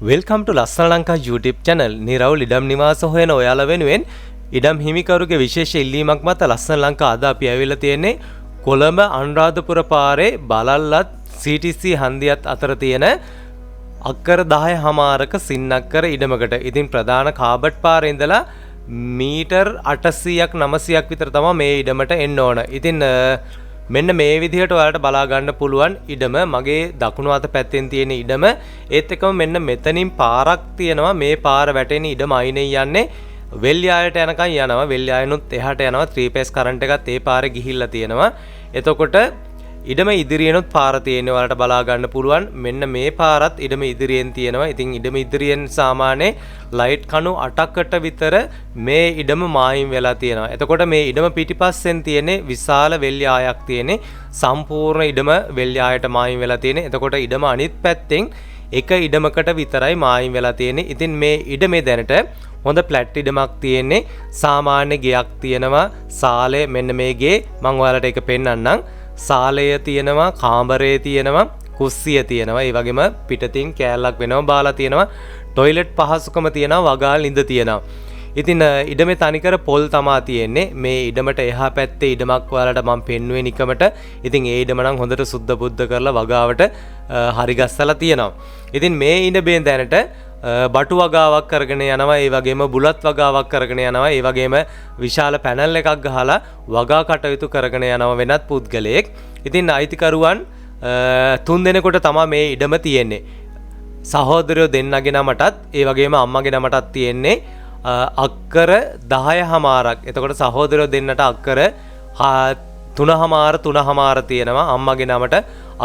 Welcome to ලස්සන Lanka YouTube channel. නිරවුල් ඉඩම් නිවාස හොයන ඔයාලා වෙනුවෙන් ඉඩම් හිමිකරුගේ විශේෂ ඉල්ලීමක් මත ලස්සන ලංකා අද අපි ඇවිල්ලා තියෙන්නේ කොළඹ අනුරාධපුර පාරේ බලල්ලත් CTC හන්දියත් අතර තියෙන අක්කර 10 හමාරක සින්නක්කර ඉඩමකට. ඉතින් ප්‍රධාන කාබට් පාරේ ඉඳලා මීටර් 800ක් 900ක් විතර තමයි මේ ඉඩමට එන්න ඕන. ඉතින් මෙන්න මේ විදිහට ඔයාලට බලා ගන්න පුළුවන් ඉඩම මගේ දකුණු අත පැත්තෙන් තියෙන ඉඩම ඒත් එක්කම මෙන්න මෙතනින් පාරක් තියෙනවා මේ පාර වැටෙන ඉඩම අයිනේ යන්නේ වෙල්යායට යනකම් යනවා වෙල්යායනුත් එහාට යනවා 3 phase කරන්ට් එකත් ඒ පාරේ ගිහිල්ලා තියෙනවා එතකොට ඉඩම ඉදිරියෙනුත් පාර තියෙනවා ඔයාලට බලා ගන්න පුළුවන් මෙන්න මේ පාරත් ඉඩම ඉදිරියෙන් තියෙනවා ඉතින් ඉඩම ඉදිරියෙන් සාමාන්‍ය ලයිට් කණු 8කට විතර මේ ඉඩම මායිම් වෙලා තියෙනවා එතකොට මේ ඉඩම පිටිපස්සෙන් තියෙන විශාල වෙල්යායක් තියෙන්නේ සම්පූර්ණ ඉඩම වෙල්යායට මායිම් වෙලා තියෙන්නේ එතකොට ඉඩම අනිත් පැත්තෙන් එක ඉඩමකට විතරයි මායිම් වෙලා තියෙන්නේ ඉතින් මේ ඉඩමේ දැනට හොඳ ප්ලැට් ඉඩමක් තියෙන්නේ සාමාන්‍ය ගෙයක් තියෙනවා සාලේ මෙන්න මේ ගේ මම ඔයාලට ඒක පෙන්නන්නම් සාලය තියෙනවා කාමරේ තියෙනවා කුස්සිය තියෙනවා ඒ වගේම පිටතින් කෑල්ලක් වෙනවා බාලා තියෙනවා টয়ලට් පහසුකම තියෙනවා වගාල් ඉඳ තියෙනවා ඉතින් ඉඩමේ තනිකර පොල් තමා තියෙන්නේ මේ ඉඩමට එහා පැත්තේ ඉඩමක් ඔයාලට මම පෙන්වුවේ නිකමට ඉතින් ඒ ඉඩම නම් හොඳට සුද්ධ බුද්ධ කරලා වගාවට හරි ගස්සලා තියෙනවා ඉතින් මේ ඉඩමෙන් දැනට බටු වගාවක් කරගෙන යනවා ඒ වගේම බුලත් වගාවක් කරගෙන යනවා ඒ වගේම විශාල පැනල් එකක් ගහලා වගා කටයුතු කරගෙන යනවා වෙනත් පුද්ගලයෙක්. ඉතින් අයිතිකරුවන් 3 දෙනෙකුට තමයි මේ ඉඩම තියෙන්නේ. සහෝදරයෝ දෙන්නගේ නමටත් ඒ වගේම අම්මගේ නමටත් තියෙන්නේ අක්කර 10 හමාරක්. එතකොට සහෝදරයෝ දෙන්නට අක්කර 3 හමාර තියෙනවා. අම්මගේ නමට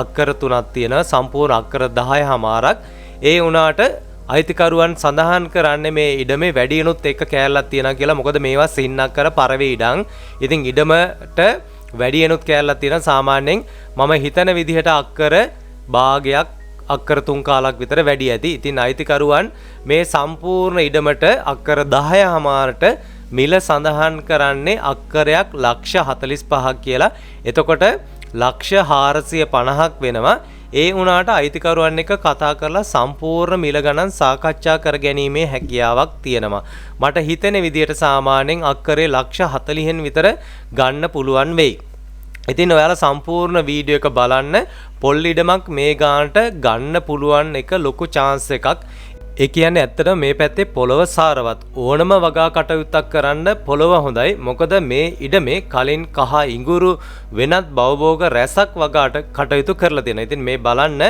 අක්කර 3ක් තියෙනවා. සම්පූර්ණ අක්කර 10 හමාරක්. ඒ වුණාට අයිතිකරුවන් සඳහන් කරන්නේ මේ ඉඩමේ වැඩියනුත් එක කෑල්ලක් තියෙනවා කියලා. මොකද මේවා සින්නක්කර පරවේ ඉඩම්. ඉතින් ඉඩමට වැඩියනුත් කෑල්ලක් තියෙනවා. සාමාන්‍යයෙන් මම හිතන විදිහට අක්කර භාගයක් අක්කර 3 කාලක් විතර වැඩි ඇති. ඉතින් අයිතිකරුවන් මේ සම්පූර්ණ ඉඩමට අක්කර 10 හමාරට මිල සඳහන් කරන්නේ අක්කරයක් ලක්ෂ 45ක් කියලා. එතකොට ලක්ෂ 450ක් වෙනවා. ඒ වුණාට අයිතිකරුවන් එක්ක කතා කරලා සම්පූර්ණ මිල ගණන් සාකච්ඡා කර ගැනීමේ හැකියාවක් තියෙනවා. මට හිතෙන විදිහට සාමාන්‍යයෙන් අක්කරේ ලක්ෂ 40න් විතර ගන්න පුළුවන් වෙයි. ඉතින් ඔයාලා සම්පූර්ණ වීඩියෝ එක බලන්න පොල් ඉඩමක් මේ ගානට ගන්න පුළුවන් එක ලොකු chance එකක්. ඒ කියන්නේ ඇත්තටම මේ පැත්තේ පොළව සාරවත් ඕනම වගා කටයුත්තක් කරන්න පොළව හොඳයි මොකද මේ ඉඩමේ කලින් කහ ඉඟුරු වෙනත් භවභෝග රැසක් වගාට කටයුතු කරලා තියෙනවා. ඉතින් මේ බලන්න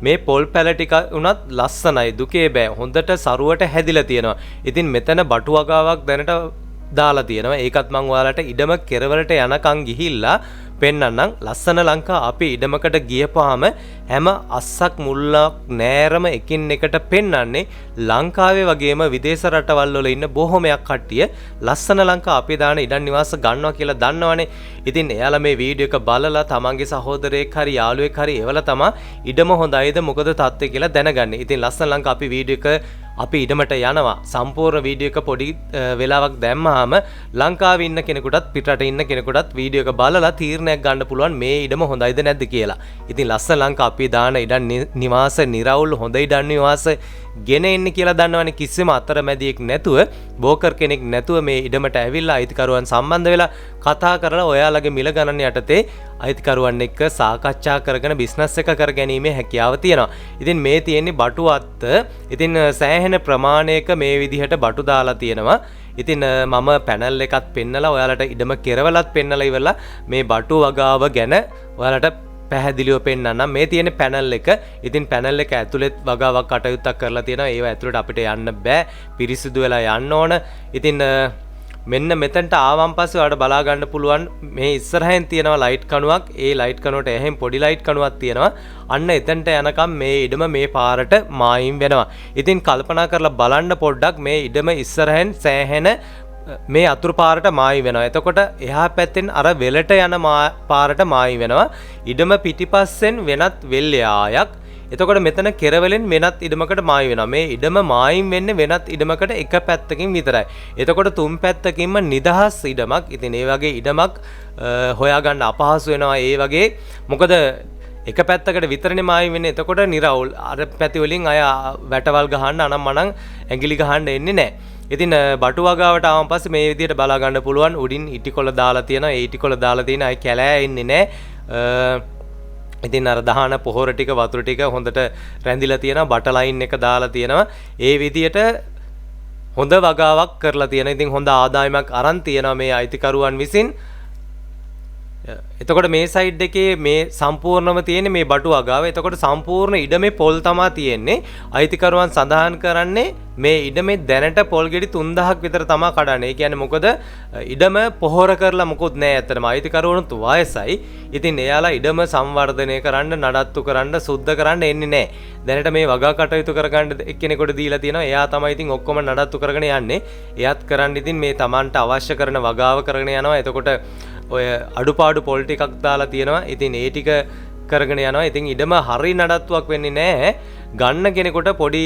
මේ පොල් පැල ටික උනත් ලස්සනයි දුකේ බෑ හොඳට සරුවට හැදිලා තියෙනවා. ඉතින් මෙතන බටු වගාවක් දැනට දාලා තියෙනවා. ඒකත් මම ඔයාලට ඉඩම කෙරවලට යනකම් ගිහිල්ලා පෙන්නන්නම්. ලස්සන ලංකා අපි ඉඩමකට ගියපුවාම හැම අස්සක් මුල්ලක් නෑරම එකින් එකට පෙන්නන්නේ ලංකාවේ වගේම විදේශ රටවල් වල ඉන්න බොහොමයක් කට්ටිය ලස්සන ලංකා අපි දාන ඉඩම් නිවාස ගන්නවා කියලා දන්නවනේ. ඉතින් එයාලා මේ වීඩියෝ එක බලලා තමන්ගේ සහෝදරයෙක් හරි යාළුවෙක් හරි ඒවලා තමයි ඉඩම හොඳයිද මොකද තත්ත්වය කියලා දැනගන්නේ. ඉතින් ලස්සන ලංකා අපි වීඩියෝ එක අපි ඉඩමට යනවා සම්පූර්ණ වීඩියෝ එක පොඩි වෙලාවක් දැම්මහම ලංකාවේ ඉන්න කෙනෙකුටත් පිටරට ඉන්න කෙනෙකුටත් වීඩියෝ එක බලලා තීරණයක් ගන්න පුළුවන් මේ ඉඩම හොඳයිද නැද්ද කියලා. ඉතින් ලස්සන ලංකා අපි දාන ඉඩම් නිවාස නිරවුල් හොඳ ඉඩම් නිවාස ගෙන එන්න කියලා දන්නවනේ කිසිම අතරමැදියෙක් නැතුව බෝකර් කෙනෙක් නැතුව මේ ඉඩමට ඇවිල්ලා අයිතිකරුවන් සම්බන්ධ වෙලා කතා කරලා ඔයාලගේ මිල ගණන් යටතේ අයිතිකරුවන් එක්ක සාකච්ඡා කරගෙන බිස්නස් එක කරගැනීමේ හැකියාව තියෙනවා. ඉතින් මේ තියෙන්නේ බටු අත්ත. ඉතින් සෑහෙන ප්‍රමාණයක මේ විදිහට බටු දාලා තියෙනවා. ඉතින් මම පැනල් එකත් පෙන්නලා ඔයාලට ඉඩම කෙරවලත් පෙන්නලා ඉවරලා මේ බටු වගාව ගැන ඔයාලට පැහැදිලිව පෙන්නන්නම්. මේ තියෙන පැනල් එක. ඉතින් පැනල් එක ඇතුළෙත් වගාවක් කටයුත්තක් කරලා තියෙනවා. ඒව ඇතුළට අපිට යන්න බෑ. පිරිසිදු වෙලා යන්න ඕන. ඉතින් මෙන්න මෙතනට ආවන් පස්සේ ඔයාලට බලා ගන්න පුළුවන් මේ ඉස්සරහින් තියෙනවා ලයිට් කණුවක්. ඒ ලයිට් කණුවට එහෙන් පොඩි ලයිට් කණුවක් තියෙනවා. අන්න එතනට යනකම් මේ ඉඩම මේ පාරට මායිම් වෙනවා. ඉතින් කල්පනා කරලා බලන්න පොඩ්ඩක් මේ ඉඩම ඉස්සරහින් සෑහෙන මේ අතුරු පාරට මායි වෙනවා. එතකොට එහා පැත්තෙන් අර වෙලට යන පාරට මායි වෙනවා. ඉඩම පිටිපස්සෙන් වෙනත් වෙල්යායක්. එතකොට මෙතන කෙරවලෙන් වෙනත් ඉඩමකට මායි වෙනවා. මේ ඉඩම මායිම් වෙන්නේ වෙනත් ඉඩමකට එක පැත්තකින් විතරයි. එතකොට තුන් පැත්තකින්ම නිදහස් ඉඩමක්. ඉතින් ඒ වගේ ඉඩමක් හොයාගන්න අපහසු වෙනවා. ඒ වගේ මොකද එක පැත්තකට විතරනේ මායිම් වෙන්නේ. එතකොට නිරවුල් අර පැති වලින් අය වැටවල් ගහන්න අනම් මනම් ඇඟිලි ගහන්න එන්නේ නැහැ. ඉතින් බටු වගාවට ආවන් පස්සේ මේ විදිහට බලා ගන්න පුළුවන්. උඩින් ඉටිකොල දාලා තියෙනවා. ඒ ඉටිකොල දාලා තියෙන අය කැලෑ ඉන්නේ නැහැ. ඉතින් අර දහන පොහොර ටික වතුර ටික හොඳට රැඳිලා තියෙනවා. බට ලයින් එක දාලා තියෙනවා. ඒ විදිහට හොඳ වගාවක් කරලා තියෙනවා. ඉතින් හොඳ ආදායමක් අරන් තියෙනවා මේ අයිතිකරුවන් විසින්. එතකොට මේ සයිඩ් එකේ මේ සම්පූර්ණම තියෙන්නේ මේ බටු වගාව. එතකොට සම්පූර්ණ ඉඩමේ පොල් තමා තියෙන්නේ. අයිතිකරුවන් සඳහන් කරන්නේ මේ ඉඩමේ දැනට පොල් ගෙඩි 3000ක් විතර තමා කඩන්නේ. ඒ කියන්නේ මොකද ඉඩම පොහොර කරලා මොකුත් නැහැ. ඇත්තටම අයිතිකරුවනුත් වයසයි. ඉතින් එයාලා ඉඩම සංවර්ධනය කරන්න, නඩත්තු කරන්න, සුද්ධ කරන්න එන්නේ නැහැ. දැනට මේ වගා කටයුතු කරගන්න එක්කෙනෙකුට දීලා තියෙනවා. එයා තමයි ඉතින් ඔක්කොම නඩත්තු කරගෙන යන්නේ. එයාත් කරන්න ඉතින් මේ Tamanට අවශ්‍ය කරන වගාව කරගෙන යනවා. එතකොට ඔය අඩුපාඩු පොල් ටිකක් දාලා තියෙනවා. ඉතින් ඒ ටික කරගෙන යනවා. ඉතින් ඉඩම හරි නඩත්තුවක් වෙන්නේ නැහැ. ගන්න කෙනෙකුට පොඩි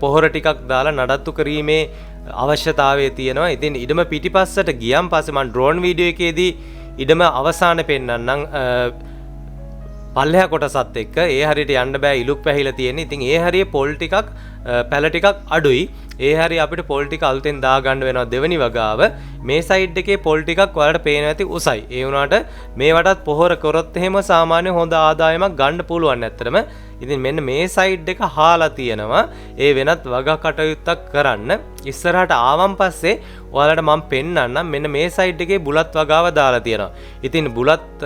පොහොර ටිකක් දාලා නඩත්තු කිරීමේ අවශ්‍යතාවය තියෙනවා. ඉතින් ඉඩම පිටිපස්සට ගියන් පස්සේ මම ඩ්‍රෝන් වීඩියෝ එකේදී ඉඩම අවසානයේ පෙන්නන්නම් පල්ලෙහා කොටසත් එක්ක. ඒ හරියට යන්න බෑ, ඉලුක් පැහිලා තියෙන්නේ. ඉතින් ඒ හරියේ පොල් ටිකක් පැල ටිකක් අඩුයි. ඒ හරිය අපිට පොල් ටික අලුතෙන් දා ගන්න වෙනවා දෙවෙනි වගාව. මේ සයිඩ් එකේ පොල් ටිකක් ඔයාලට පේනවා ඇති උසයි. ඒ වුණාට මේවටත් පොහොර කරොත් එහෙම සාමාන්‍ය හොඳ ආදායමක් ගන්න පුළුවන් ඇත්තටම. ඉතින් මෙන්න මේ සයිඩ් එක හාලා තියෙනවා. ඒ වෙනත් වගා කටයුත්තක් කරන්න. ඉස්සරහට ආවන් පස්සේ ඔයාලට මම පෙන්නන්නම්. මෙන්න මේ සයිඩ් එකේ බුලත් වගාව දාලා තියෙනවා. ඉතින් බුලත්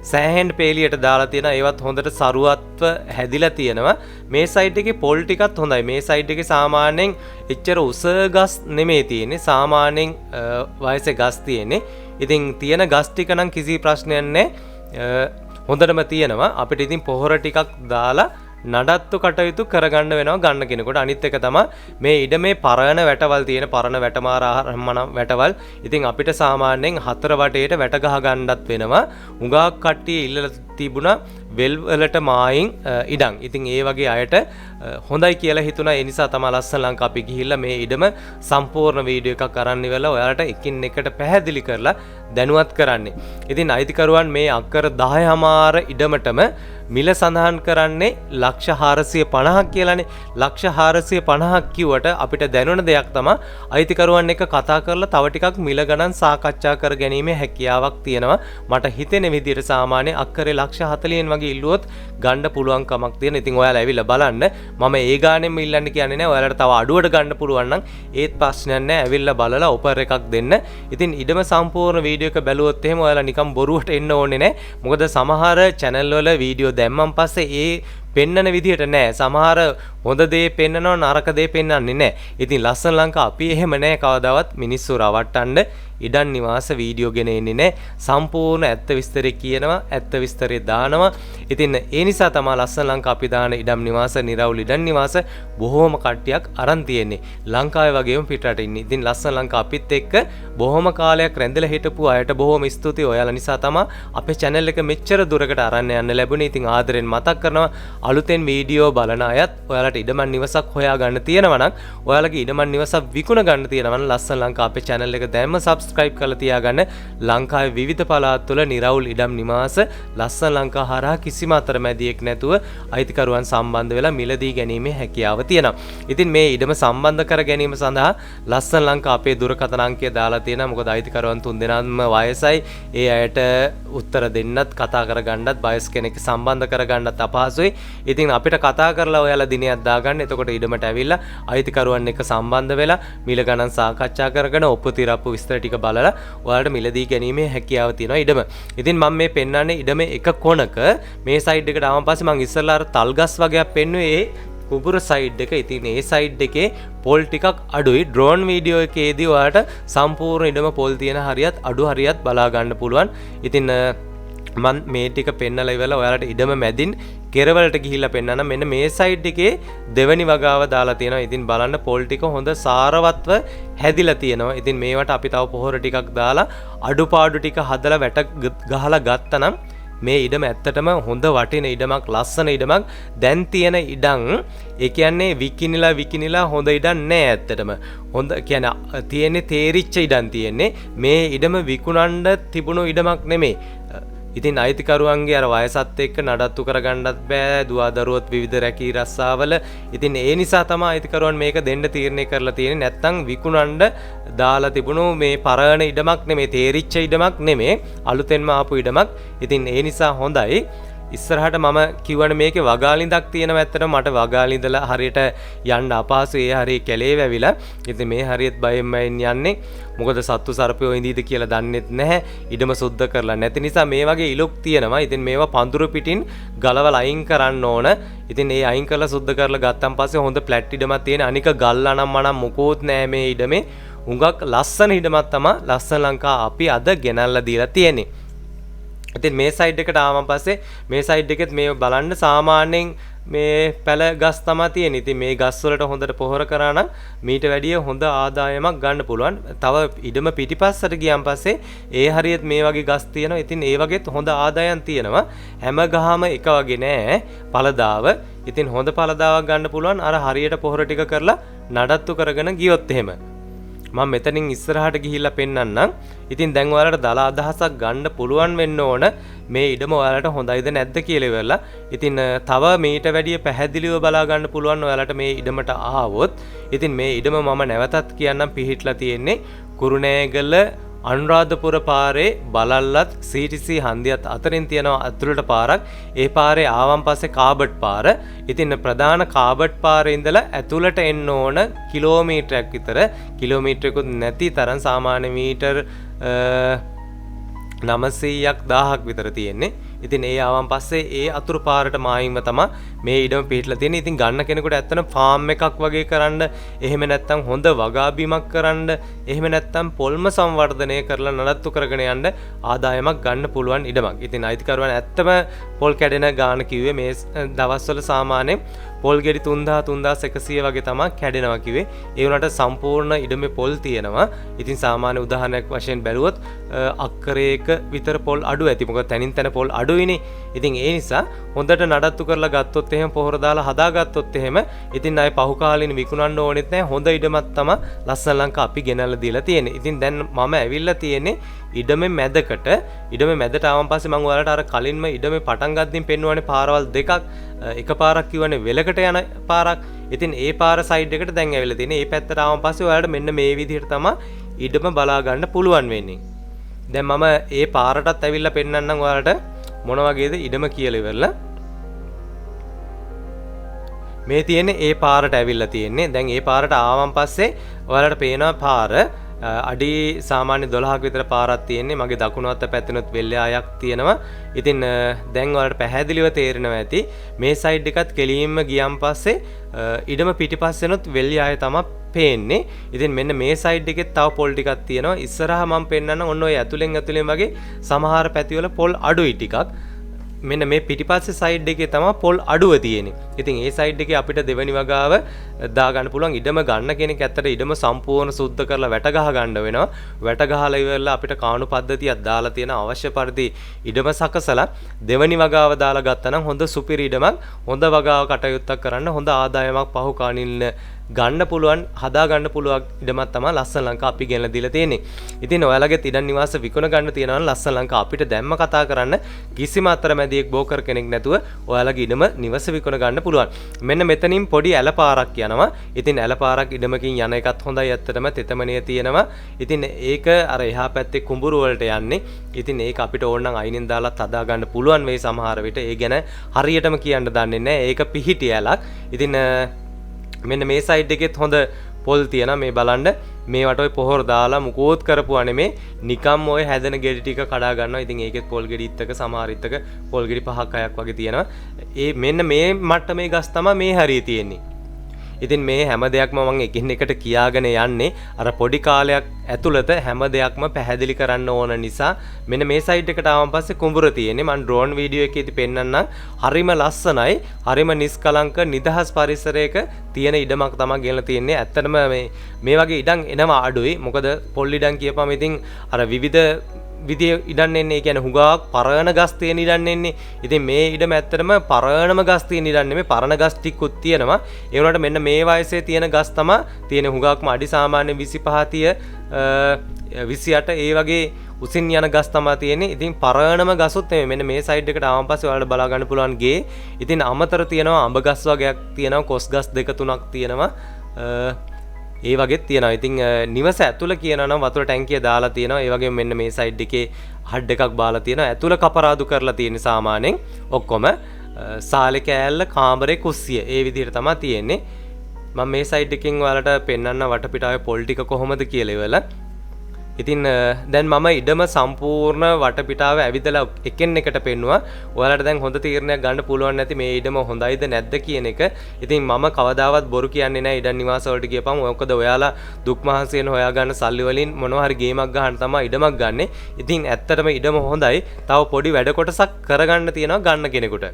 සෑහෙන් පේලියට දාලා තියෙනවා. ඒවත් හොඳට සරුවත්ව හැදිලා තියෙනවා. මේ සයිඩ් එකේ පොල් ටිකත් හොඳයි. මේ සයිඩ් එකේ සාමාන්‍යයෙන් එච්චර උස ගස් නෙමෙයි තියෙන්නේ. සාමාන්‍යයෙන් වයසේ ගස් තියෙන්නේ. ඉතින් තියෙන ගස් ටික නම් කිසි ප්‍රශ්නයක් නැහැ. හොඳටම තියෙනවා. අපිට ඉතින් පොහොර ටිකක් දාලා නඩත්තු කටයුතු කරගන්න වෙනවා ගන්න කෙනෙකුට. අනිත් එක තමයි මේ ඉඩමේ පරණ වැටවල් තියෙන පරණ වැටමාරාමන වැටවල්. ඉතින් අපිට සාමාන්‍යයෙන් හතර වටේට වැට ගහ ගන්නත් වෙනවා. උඟාක් කට්ටිය ඉල්ලලා තිබුණා වෙල් වලට මායින් ඉඩම්. ඉතින් ඒ වගේ අයට හොඳයි කියලා හිතුණා. ඒ නිසා තමයි ලස්සන ලංකා අපි ගිහිල්ලා මේ ඉඩම සම්පූර්ණ වීඩියෝ එකක් අරන් ඉවරලා ඔයාලට එකින් එකට පැහැදිලි කරලා දැනුවත් කරන්නේ. ඉතින් අයිතිකරුවන් මේ අක්කර 10මාර ඉඩමටම මිල සඳහන් කරන්නේ ලක්ෂ 450ක් කියලානේ. ලක්ෂ 450ක් කිව්වට අපිට දැනුණ දෙයක් තමයි අයිතිකරුවන් එක්ක කතා කරලා තව ටිකක් මිල ගණන් සාකච්ඡා කර ගැනීමේ හැකියාවක් තියෙනවා. මට හිතෙන විදිහට සාමාන්‍ය අක්කරේ ලක්ෂ 40න් වගේ ඉල්ලුවොත් ගන්න පුළුවන් කමක් තියෙන. ඉතින් ඔයාලා ඇවිල්ලා බලන්න. මම ඒ ගානෙම ඉල්ලන්න කියන්නේ නැහැ. ඔයාලට තව අඩුවට ගන්න පුළුවන් නම් ඒත් ප්‍රශ්නයක් නැහැ. ඇවිල්ලා බලලා ඔෆර් එකක් දෙන්න. ඉතින් ඉඩම සම්පූර්ණ වීඩියෝ එක බැලුවොත් එහෙම ඔයාලා නිකන් බොරුවට එන්න ඕනේ නැහැ. මොකද සමහර channel වල වීඩියෝ දැම්මන් පස්සේ ඒ පෙන්නන විදිහට නෑ. සමහර හොඳ දේ පෙන්නනවා, නරක දේ පෙන්වන්නේ නෑ. ඉතින් ලස්සන ලංකා අපි එහෙම නෑ කවදාවත් මිනිස්සු රවට්ටන්න ඉඩම් නිවාස වීඩියෝ ගෙන එන්නේ නෑ. සම්පූර්ණ ඇත්ත විස්තරේ කියනවා, ඇත්ත විස්තරේ දානවා. ඉතින් ඒ නිසා තමයි ලස්සන ලංකා අපි දාන ඉඩම් නිවාස, නිරවුල් ඉඩම් නිවාස බොහෝම කට්ටියක් අරන් තියෙන්නේ. ලංකාවේ වගේම පිටරට ඉන්නේ. ඉතින් ලස්සන ලංකා අපිත් එක්ක බොහොම කාලයක් රැඳිලා හිටපු අයට බොහොම ස්තුතියි. ඔයාලා නිසා තමයි අපේ channel එක මෙච්චර දුරකට අරන් යන්න ලැබුණේ. ඉතින් ආදරෙන් මතක් කරනවා අලුතෙන් වීඩියෝ බලන අයත් ඔයාලට ඉඩමන් නිවසක් හොයා ගන්න තියෙනවා නම්, ඔයාලගේ ඉඩමන් නිවසක් විකුණ ගන්න තියෙනවා නම් ලස්සන ලංකා අපේ channel එක දැම්ම subscribe කරලා තියාගන්න. ලංකාවේ විවිධ පළාත් වල නිරවුල් ඉඩම් නිවාස ලස්සන ලංකා හරහා කිසිම අතරමැදියෙක් නැතුව අයිතිකරුවන් සම්බන්ධ වෙලා මිලදී ගැනීමේ හැකියාව තියෙනවා. ඉතින් මේ ඉඩම සම්බන්ධ කර ගැනීම සඳහා ලස්සන ලංකා අපේ දුරකථන අංකය දාලා තියෙනවා. මොකද අයිතිකරුවන් තුන්දෙනාම වයසයි. ඒ අයට උත්තර දෙන්නත් කතා කරගන්නත් වයස් කෙනෙක් සම්බන්ධ කරගන්නත් අපහසුයි. ඉතින් අපිට කතා කරලා ඔයාලා දිනයක් දාගන්න. එතකොට ඉඩමට ඇවිල්ලා අයිතිකරුවන් එක්ක සම්බන්ධ වෙලා මිල ගණන් සාකච්ඡා කරගෙන ඔප්පු තිරප්පු විස්තර ටික බලලා ඔයාලට මිලදී ගැනීමේ හැකියාව තියෙනවා ඉඩම. ඉතින් මම මේ පෙන්වන්නේ ඉඩමේ එක කොනක මේ සයිඩ් එකට ආවන් පස්සේ මම ඉස්සෙල්ලා අර තල්ගස් වගේක් පෙන්නුවේ ඒ කුඹුර සයිඩ් එක. ඉතින් ඒ සයිඩ් එකේ පොල් ටිකක් අඩුයි. ඩ්‍රෝන් වීඩියෝ එකේදී ඔයාලට සම්පූර්ණ ඉඩම පොල් තියෙන හරියත් අඩු හරියත් බලා ගන්න පුළුවන්. ඉතින් මම මේ ටික පෙන්නලා ඉවරලා ඔයාලට ඉඩම මැදින් කෙරවලට ගිහිල්ලා පෙන්නන්න. මෙන්න මේ සයිඩ් එකේ දෙවෙනි වගාව දාලා තියෙනවා. ඉතින් බලන්න පොල් ටික හොඳ සාරවත්ව හැදිලා තියෙනවා. ඉතින් මේවට අපි තව පොහොර ටිකක් දාලා අඩුපාඩු ටික හදලා වැට ගහලා ගත්තනම් මේ ඉඩම ඇත්තටම හොඳ වටින ඉඩමක්, ලස්සන ඉඩමක්. දැන් තියෙන ඉඩම් ඒ කියන්නේ විකිනිලා හොඳ ඉඩම් නෑ ඇත්තටම. හොඳ කියන්නේ තියෙන්නේ තේරිච්ච ඉඩම් තියෙන්නේ. මේ ඉඩම විකුණන්න තිබුණු ඉඩමක් නෙමෙයි. ඉතින් අයිතිකරුවන්ගේ අර වයසත් එක්ක නඩත්තු කරගන්නත් බෑ දුවා දරුවොත් විවිධ රැකී රස්සාවල. ඉතින් ඒ නිසා තමයි අයිතිකරුවන් මේක දෙන්න තීරණය කරලා තියෙන්නේ. නැත්තම් විකුණන්න දාලා තිබුණු මේ පරණ ඉඩමක් නෙමේ, තේරිච්ච ඉඩමක් නෙමේ, අලුතෙන්ම ආපු ඉඩමක්. ඉතින් ඒ නිසා හොඳයි. ඉස්සරහට මම කිව්වනේ මේකේ වගාලින්දක් තියෙනවා. ඇත්තටම මට වගාලින්දලා හරියට යන්න අපහසු. ඒ හරිය කැලේ වැවිලා. ඉතින් මේ හරියත් බයෙන්ම යන්නේ. මොකද සත්තු සර්පයෝ ඉඳීද කියලා දන්නෙත් නැහැ. ඉඩම සුද්ධ කරලා නැති නිසා මේ වගේ ඉලුක් තියෙනවා. ඉතින් මේවා පඳුරු පිටින් ගලවලා අයින් කරන්න ඕන. ඉතින් ඒ අයින් කරලා සුද්ධ කරලා ගත්තන් පස්සේ හොඳ ප්ලැට් ඉඩමක් තියෙන. අනික ගල් අනම් මොකෝත් නැහැ මේ ඉඩමේ. හුඟක් ලස්සන ඉඩමක් තමයි ලස්සන ලංකා අපි අද ගෙනල්ලා දීලා තියෙන්නේ. ඉතින් මේ සයිඩ් එකට ආවම පස්සේ මේ සයිඩ් එකෙත් මේ බලන්න සාමාන්‍යයෙන් මේ පැල ගස් තමයි තියෙන්නේ. ඉතින් මේ ගස් වලට හොඳට පොහොර කරා නම් මීට වැඩිය හොඳ ආදායමක් ගන්න පුළුවන්. තව ඉඩම පිටිපස්සට ගියන් පස්සේ ඒ හරියත් මේ වගේ ගස් තියෙනවා. ඉතින් ඒ වගේත් හොඳ ආදායම් තියෙනවා. හැම ගහම එක වගේ නෑ පළදාව. ඉතින් හොඳ පළදාවක් ගන්න පුළුවන් අර හරියට පොහොර ටික කරලා නඩත්තු කරගෙන ගියොත් එහෙම. මම මෙතනින් ඉස්සරහට ගිහිල්ලා පෙන්නන්නම්. ඉතින් දැන් ඔයාලට දල අදහසක් ගන්න පුළුවන් වෙන්න ඕන මේ ඉඩම ඔයාලට හොඳයිද නැද්ද කියලා ඉවරලා. ඉතින් තව මීට වැඩිය පැහැදිලිව බලා ගන්න පුළුවන් ඔයාලට මේ ඉඩමට ආවොත්. ඉතින් මේ ඉඩම මම නැවතත් කියන්නම් පිහිටලා තියෙන්නේ කුරුණෑගල අනුරාධපුර පාරේ බලල්ලත් CTC හන්දියත් අතරින් තියෙනවා අතුලට පාරක්. ඒ පාරේ ආවන් පස්සේ කාබට් පාර. ඉතින් ප්‍රධාන කාබට් පාරේ ඉඳලා ඇතුළට එන්න ඕන කිලෝමීටරයක් විතර. කිලෝමීටරයකුත් නැති තරම් සාමාන්‍ය මීටර් 900ක් 1000ක් විතර තියෙන්නේ. ඉතින් ඒ ආවන් පස්සේ ඒ අතුරු පාරට මායිම්ම තමයි මේ ඉඩම පිහිටලා තියෙන්නේ. ඉතින් ගන්න කෙනෙකුට ඇත්තන ෆාම් එකක් වගේ කරන්න, එහෙම නැත්නම් හොඳ වගා බිමක් කරන්න, එහෙම නැත්නම් පොල්ම සංවර්ධනය කරලා නඩත්තු කරගෙන යන්න ආදායමක් ගන්න පුළුවන් ඉඩමක්. ඉතින් අයිතිකරුවන් ඇත්තම පොල් කැඩෙන ගාන කිව්වේ මේ දවස්වල සාමාන්‍යයෙන් පොල් ගෙඩි 3100 වගේ තමයි කැඩෙනවා කිව්වේ. ඒ වුණාට සම්පූර්ණ ඉඩමේ පොල් තියෙනවා. ඉතින් සාමාන්‍ය උදාහරණයක් වශයෙන් බැලුවොත් අක්කරයක විතර පොල් අඩු ඇති. මොකද තනින් තන පොල් අඩුයිනේ. ඉතින් ඒ නිසා හොඳට නඩත්තු කරලා ගත්තොත් එහෙම පොහොර දාලා හදාගත්තොත් එහෙම ඉතින් ආයේ පහු කාලින විකුණන්න ඕනෙත් නැහැ. හොඳ ඉඩමක් තමයි ලස්සන ලංකා අපි ගෙනල්ලා දීලා තියෙන්නේ. ඉතින් දැන් මම ඇවිල්ලා තියෙන්නේ ඉඩමේ මැදකට. ඉඩමේ මැදට ආවන් පස්සේ මම ඔයාලට අර කලින්ම ඉඩමේ පටන් ගද්දින් පෙන්වන්නේ පාරවල් දෙකක්. එක පාරක් කියවනේ වෙලකට යන පාරක්. ඉතින් ඒ පාර සයිඩ් එකට දැන් ඇවිල්ලා තියෙන්නේ. ඒ පැත්තට ආවන් පස්සේ ඔයාලට මෙන්න මේ විදිහට තමයි ඉඩම බලා ගන්න පුළුවන් වෙන්නේ. දැන් මම ඒ පාරටත් ඇවිල්ලා පෙන්නන්නම් ඔයාලට මොන වගේද ඉඩම කියලා ඉවරලා. මේ තියෙන්නේ ඒ පාරට ඇවිල්ලා තියෙන්නේ. දැන් ඒ පාරට ආවන් පස්සේ ඔයාලට පේනවා පාර අඩි සාමාන්‍ය 12ක විතර පාරක් තියෙන්නේ. මගේ දකුණු අත පැත්තෙනොත් වෙල්යායක් තියෙනවා. ඉතින් දැන් ඔයාලට පැහැදිලිව තේරෙනවා ඇති මේ සයිඩ් එකත් කෙලින්ම ගියන් පස්සේ ඉඩම පිටිපස්සෙනොත් වෙල්යාය තමයි පේන්නේ. ඉතින් මෙන්න මේ සයිඩ් එකෙත් තව පොල් ටිකක් තියෙනවා. ඉස්සරහා මම පෙන්නන්න ඔන්න ඔය ඇතුලෙන් වගේ සමහර පැතිවල පොල් අඩුයි ටිකක්. මෙන්න මේ පිටිපස්සේ සයිඩ් එකේ තමයි පොල් අඩුව තියෙන්නේ. ඉතින් ඒ සයිඩ් එකේ අපිට දෙවෙනි වගාව දා ගන්න පුළුවන්. ඉඩම ගන්න කෙනෙක් ඇත්තට ඉඩම සම්පූර්ණ සුද්ධ කරලා වැට ගහ ගන්න වෙනවා. වැට ගහලා ඉවරලා අපිට කාණු පද්ධතියක් දාලා තියෙන අවශ්‍ය පරිදි ඉඩම සකසලා දෙවෙනි වගාව දාලා ගත්තා නම් හොඳ සුපිරි ඉඩමක්, හොඳ වගාව කටයුත්තක් කරන්න, හොඳ ආදායමක් පහු කාණින්න ගන්න පුළුවන්, හදා ගන්න පුළුවන් ඉඩමක් තමයි ලස්සන ලංකා අපි ගෙනලා දීලා තියෙන්නේ. ඉතින් ඔයාලගේ ඉඩම් නිවාස විකුණ ගන්න තියෙනවා නම් ලස්සන ලංකා අපිට දැම්ම කතා කරන්න කිසිම අතරමැදියෙක් බෝකර් කෙනෙක් නැතුව ඔයාලගේ ඉඩම නිවස විකුණ ගන්න පුළුවන්. මෙන්න මෙතනින් පොඩි ඇල පාරක් යනවා. ඉතින් ඇල පාරක් ඉඩමකින් යන එකත් හොඳයි. ඇත්තටම තෙතමනිය තියෙනවා. ඉතින් ඒක අර එහා පැත්තේ කුඹුරු වලට යන්නේ. ඉතින් ඒක අපිට ඕන නම් අයිනෙන් දාලා හදා ගන්න පුළුවන් මේ සමහර විට. ඒ ගැන හරියටම කියන්න දන්නේ නැහැ. ඒක පිහිටි ඇලක්. ඉතින් මෙන්න මේ සයිඩ් එකෙත් හොඳ පොල් තියෙනවා. මේ බලන්න මේවට ඔය පොහොර දාලා මුකෝත් කරපුවා නෙමේ, නිකම් ඔය හැදෙන ගෙඩි ටික කඩා ගන්නවා. ඉතින් ඒකෙත් පොල් ගෙඩි ඉත්තක සමහර ඉත්තක පොල් ගෙඩි 5ක් 6ක් වගේ තියෙනවා. ඒ මෙන්න මේ මට්ටමේ ගස් තමයි මේ හරිය තියෙන්නේ. ඉතින් මේ හැම දෙයක්ම මම එකින් එකට කියාගෙන යන්නේ අර පොඩි කාලයක් ඇතුළත හැම දෙයක්ම පැහැදිලි කරන්න ඕන නිසා. මෙන්න මේ සයිඩ් එකට ආවන් පස්සේ කුඹුර තියෙන්නේ. මම ඩ්‍රෝන් වීඩියෝ එකේදී පෙන්නන්නම්. හරිම ලස්සනයි, හරිම නිස්කලංක නිදහස් පරිසරයක තියෙන ඉඩමක් තමයි ගෙනලා තියෙන්නේ. ඇත්තටම මේ වගේ ඉඩම් එනවා අඩුයි. මොකද පොල් ඉඩම් කියපම ඉතින් අර විවිධ විදිය ඉඩම් එන්නේ. ඒ කියන්නේ හුඟක් පරණ ගස් තියෙන ඉඩම් එන්නේ. ඉතින් මේ ඉඩම ඇත්තටම පරණම ගස් තියෙන ඉඩම් නෙමෙයි, පරණ ගස් ටිකකුත් තියෙනවා. ඒ වුණාට මෙන්න මේ වයසේ තියෙන ගස් තමයි තියෙන. හුඟක්ම අඩි සාමාන්‍ය 25 30 28 ඒ වගේ උසින් යන ගස් තමයි තියෙන්නේ. ඉතින් පරණම ගසුත් නෙමෙයි. මෙන්න මේ සයිඩ් එකට ආවන් පස්සේ ඔයාලට බලා ගන්න පුළුවන් ගේ. ඉතින් අමතර තියෙනවා අඹ ගස් වගේක් තියෙනවා, කොස් ගස් 2-3ක් තියෙනවා. ඒ වගේ තියෙනවා. ඉතින් නිවස ඇතුළ කියනවා නම් වතුර ටැංකිය දාලා තියෙනවා. ඒ වගේම මෙන්න මේ සයිඩ් එකේ හඩ් එකක් බාලා තියෙනවා. ඇතුළ කපරාදු කරලා තියෙන සාමාන්‍යයෙන් ඔක්කොම සාලේ කෑල්ල කාමරේ කුස්සිය. ඒ විදිහට තමයි තියෙන්නේ. මම මේ සයිඩ් එකකින් ඔයාලට පෙන්වන්න වටපිටාවේ පොල් ටික කොහොමද කියලා ඉවල. ඉතින් දැන් මම ඉඩම සම්පූර්ණ වටපිටාව ඇවිදලා එකෙන් එකට පෙන්නුවා. ඔයාලට දැන් හොඳ තීරණයක් ගන්න පුළුවන් නැති මේ ඉඩම හොඳයිද නැද්ද කියන එක. ඉතින් මම කවදාවත් බොරු කියන්නේ නැහැ ඉඩම් නිවාස වලට ගියපම්. මොකද ඔයාලා දුක් මහන්සියෙන් හොයාගන්න සල්ලි වලින් මොනවා හරි ගේමක් ගන්න තමයි ඉඩමක් ගන්නෙ. ඉතින් ඇත්තටම ඉඩම හොඳයි. තව පොඩි වැඩ කොටසක් කරගන්න තියෙනවා ගන්න කෙනෙකුට.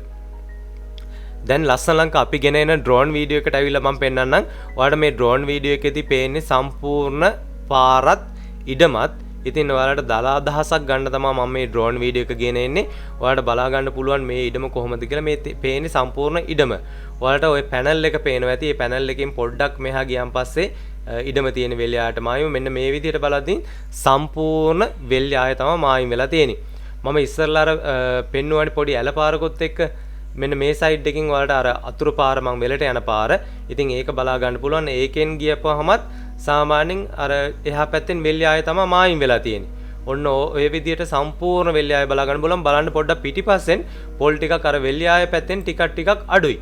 දැන් ලස්සන ලංකා අපි ගෙන එන ඩ්‍රෝන් වීඩියෝ එකට ඇවිල්ලා මම පෙන්නන්නම්. ඔයාලට මේ ඩ්‍රෝන් වීඩියෝ එකේදී පේන්නේ සම්පූර්ණ පාරත් ඉඩමත්. ඉතින් ඔයාලට දලා අදහසක් ගන්න තමයි මම මේ ඩ්‍රෝන් වීඩියෝ එක ගෙන එන්නේ. ඔයාලට බලා ගන්න පුළුවන් මේ ඉඩම කොහොමද කියලා. මේ පේන්නේ සම්පූර්ණ ඉඩම. ඔයාලට ওই පැනල් එක පේනවා ඇති. මේ පැනල් එකෙන් පොඩ්ඩක් මෙහා ගියන් පස්සේ ඉඩම තියෙන වෙල්යායට මායිම මෙන්න මේ විදිහට බලද්දී සම්පූර්ණ වෙල්යාය තමයි මායිම වෙලා තියෙන්නේ. මම ඉස්සරලා අර පෙන්නුවානේ පොඩි ඇල පාරකොත් එක්ක මෙන්න මේ සයිඩ් එකකින් ඔයාලට අර අතුරු පාර මං වෙලට යන පාර. ඉතින් ඒක බලා ගන්න පුළුවන්. ඒකෙන් ගියපුවහමත් සාමාන්‍යයෙන් අර එහා පැත්තෙන් වෙල්යාය තමයි මායිම් වෙලා තියෙන්නේ. ඔන්න ඔය විදිහට සම්පූර්ණ වෙල්යාය බලා ගන්න බලන්න. බලන්න පොඩ්ඩක් පිටිපස්සෙන් පොල් ටිකක් අර වෙල්යාය පැත්තෙන් ටිකක් අඩුයි.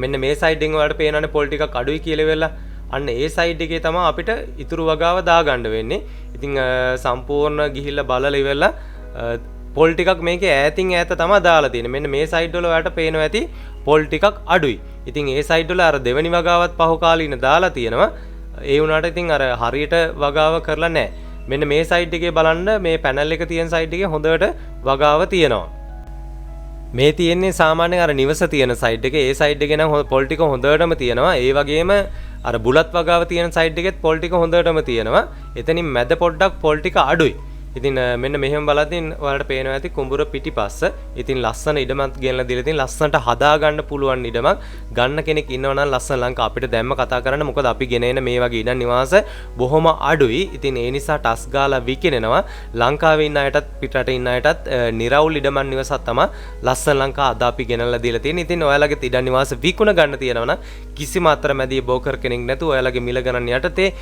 මෙන්න මේ සයිඩ් එකෙන් ඔයාලට පේනවනේ පොල් ටිකක් අඩුයි කියලා වෙලා. අන්න ඒ සයිඩ් එකේ තමයි අපිට ඉතුරු වගාව දාගන්න වෙන්නේ. ඉතින් සම්පූර්ණ ගිහිල්ලා බලලා ඉවරලා පොල් ටිකක් මේකේ ඈතින් ඈත තමයි දාලා තියෙන්නේ. මෙන්න මේ සයිඩ් වල ඔයාලට පේනවා ඇති පොල් ටිකක් අඩුයි. ඉතින් ඒ සයිඩ් වල අර දෙවෙනි වගාවත් පහු කාලීන දාලා තියෙනවා. ඒ වුණාට ඉතින් අර හරියට වගාව කරලා නැහැ. මෙන්න මේ සයිඩ් එකේ බලන්න මේ පැනල් එක තියෙන සයිඩ් එකේ හොඳට වගාව තියෙනවා. මේ තියෙන්නේ සාමාන්‍යයෙන් අර නිවස තියෙන සයිඩ් එකේ. ඒ සයිඩ් එකේ නම් පොල් ටික හොඳටම තියෙනවා. ඒ වගේම අර බුලත් වගාව තියෙන සයිඩ් එකෙත් පොල් ටික හොඳටම තියෙනවා. එතනින් මැද පොඩ්ඩක් පොල් ටික අඩුයි. ඉතින් මෙන්න මෙහෙම බලද්දී ඔයාලට පේනවා ඇති කුඹුර පිටිපස්ස. ඉතින් ලස්සන ඉඩමක් ගෙනලා දීලා තියෙන ලස්සනට හදා ගන්න පුළුවන් ඉඩමක්. ගන්න කෙනෙක් ඉන්නවා නම් ලස්සන ලංකා අපිට දැම්ම කතා කරන්න. මොකද අපි ගෙන එන මේ වගේ ඉඩම් නිවාස බොහොම අඩුයි. ඉතින් ඒ නිසා ටස් ගාලා විකිනෙනවා. ලංකාවේ ඉන්න අයටත් පිටරට ඉන්න අයටත් නිරවුල් ඉඩමන් නිවසක් තමයි ලස්සන ලංකා අද අපි ගෙනල්ලා දීලා තියෙන්නේ. ඉතින් ඔයාලගේ ඉඩම් නිවාස විකුණ ගන්න තියෙනවා නම් කිසිම අතරමැදි බෝකර් කෙනෙක් නැතුව ඔයාලගේ මිල ගණන් යටතේ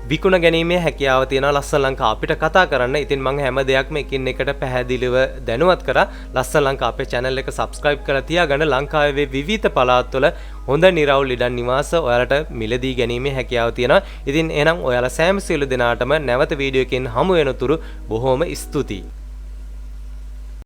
විකුණ ගැනීමේ හැකියාව තියෙනවා ලස්සන ලංකා අපිට කතා කරන්න. ඉතින් මම හැම දෙයක්ම එකින් එකට පැහැදිලිව දැනුවත් කරා. ලස්සන ලංකා අපේ channel එක subscribe කරලා තියාගන්න. ලංකාවේ විවිධ පළාත්වල හොඳ නිරවුල් ඉඩම් නිවාස ඔයාලට මිලදී ගැනීමේ හැකියාව තියෙනවා. ඉතින් එහෙනම් ඔයාලා සෑම සියලු දෙනාටම නැවත වීඩියෝ එකකින් හමු වෙනතුරු බොහොම ස්තුතියි.